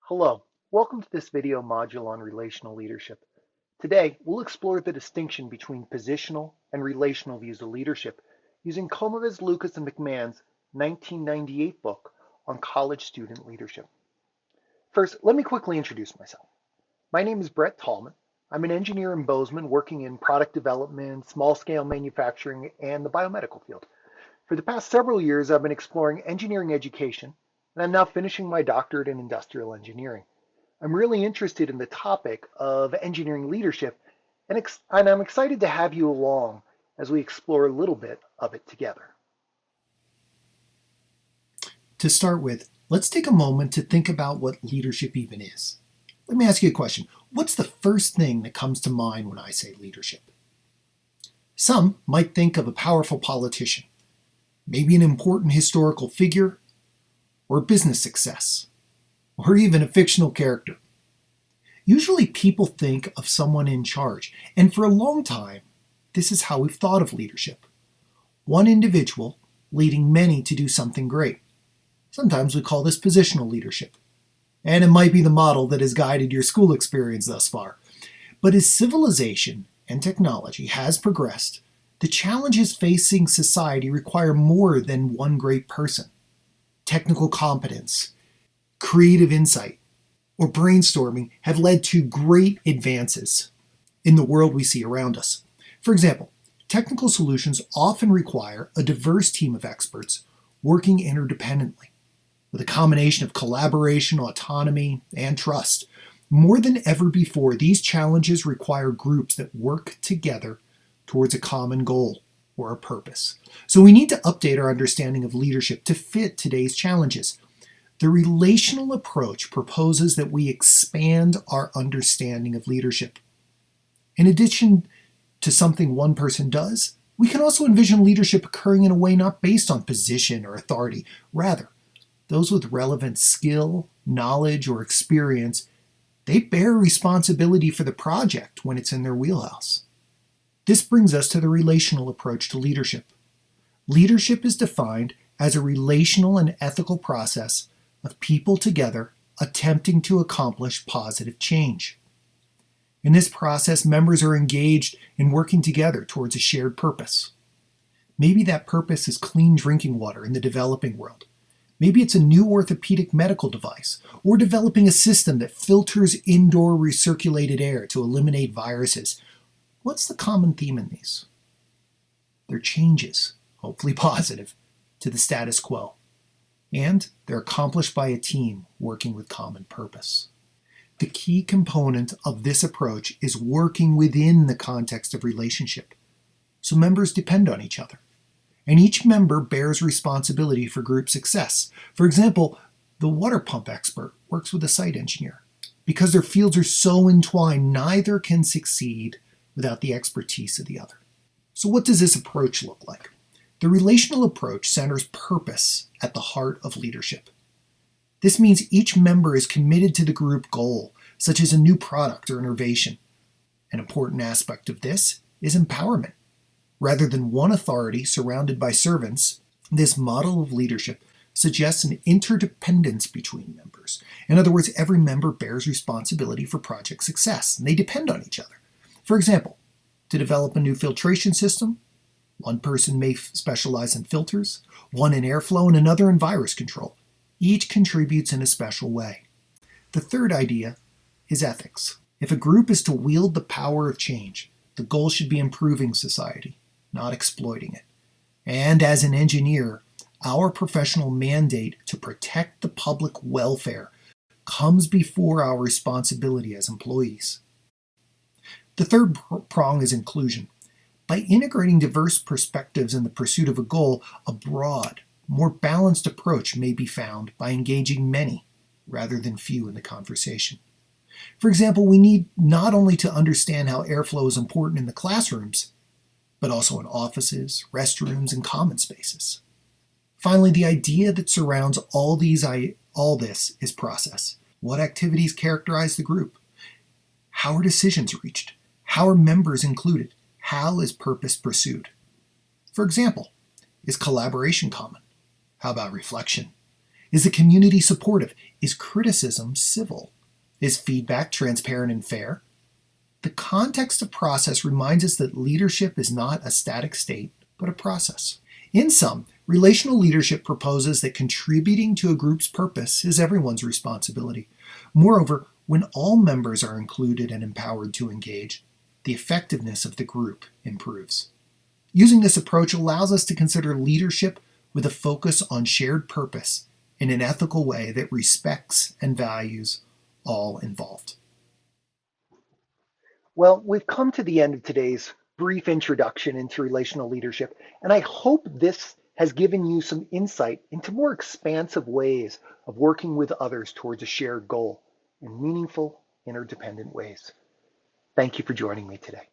Hello, welcome to this video module on relational leadership. Today, we'll explore the distinction between positional and relational views of leadership using Komives, Lucas, and McMahon's 1998 book on college student leadership. First, let me quickly introduce myself. My name is Brett Tallman. I'm an engineer in Bozeman working in product development, small-scale manufacturing, and the biomedical field. For the past several years, I've been exploring engineering education, and I'm now finishing my doctorate in industrial engineering. I'm really interested in the topic of engineering leadership, and I'm excited to have you along as we explore a little bit of it together. To start with, let's take a moment to think about what leadership even is. Let me ask you a question. What's the first thing that comes to mind when I say leadership? Some might think of a powerful politician, maybe an important historical figure, or business success, or even a fictional character. Usually people think of someone in charge, and for a long time, this is how we've thought of leadership. One individual leading many to do something great. Sometimes we call this positional leadership, and it might be the model that has guided your school experience thus far. But as civilization and technology has progressed, the challenges facing society require more than one great person. Technical competence, creative insight, or brainstorming have led to great advances in the world we see around us. For example, technical solutions often require a diverse team of experts working interdependently, with a combination of collaboration, autonomy, and trust. More than ever before, these challenges require groups that work together towards a common goal or a purpose. So we need to update our understanding of leadership to fit today's challenges. The relational approach proposes that we expand our understanding of leadership. In addition to something one person does, we can also envision leadership occurring in a way not based on position or authority. Rather, those with relevant skill, knowledge, or experience, they bear responsibility for the project when it's in their wheelhouse. This brings us to the relational approach to leadership. Leadership is defined as a relational and ethical process of people together attempting to accomplish positive change. In this process, members are engaged in working together towards a shared purpose. Maybe that purpose is clean drinking water in the developing world. Maybe it's a new orthopedic medical device, or developing a system that filters indoor recirculated air to eliminate viruses. What's the common theme in these? They're changes, hopefully positive, to the status quo. And they're accomplished by a team working with common purpose. The key component of this approach is working within the context of relationship. So members depend on each other. And each member bears responsibility for group success. For example, the water pump expert works with a site engineer. Because their fields are so entwined, neither can succeed without the expertise of the other. So what does this approach look like? The relational approach centers purpose at the heart of leadership. This means each member is committed to the group goal, such as a new product or innovation. An important aspect of this is empowerment. Rather than one authority surrounded by servants, this model of leadership suggests an interdependence between members. In other words, every member bears responsibility for project success, and they depend on each other. For example, to develop a new filtration system, one person may specialize in filters, one in airflow, and another in virus control. Each contributes in a special way. The third idea is ethics. If a group is to wield the power of change, the goal should be improving society, not exploiting it. And as an engineer, our professional mandate to protect the public welfare comes before our responsibility as employees. The third prong is inclusion. By integrating diverse perspectives in the pursuit of a goal, a broad, more balanced approach may be found by engaging many rather than few in the conversation. For example, we need not only to understand how airflow is important in the classrooms, but also in offices, restrooms, and common spaces. Finally, the idea that surrounds all this is process. What activities characterize the group? How are decisions reached? How are members included? How is purpose pursued? For example, is collaboration common? How about reflection? Is the community supportive? Is criticism civil? Is feedback transparent and fair? The context of process reminds us that leadership is not a static state, but a process. In sum, relational leadership proposes that contributing to a group's purpose is everyone's responsibility. Moreover, when all members are included and empowered to engage, the effectiveness of the group improves. Using this approach allows us to consider leadership with a focus on shared purpose in an ethical way that respects and values all involved. Well, we've come to the end of today's brief introduction into relational leadership, and I hope this has given you some insight into more expansive ways of working with others towards a shared goal in meaningful, interdependent ways. Thank you for joining me today.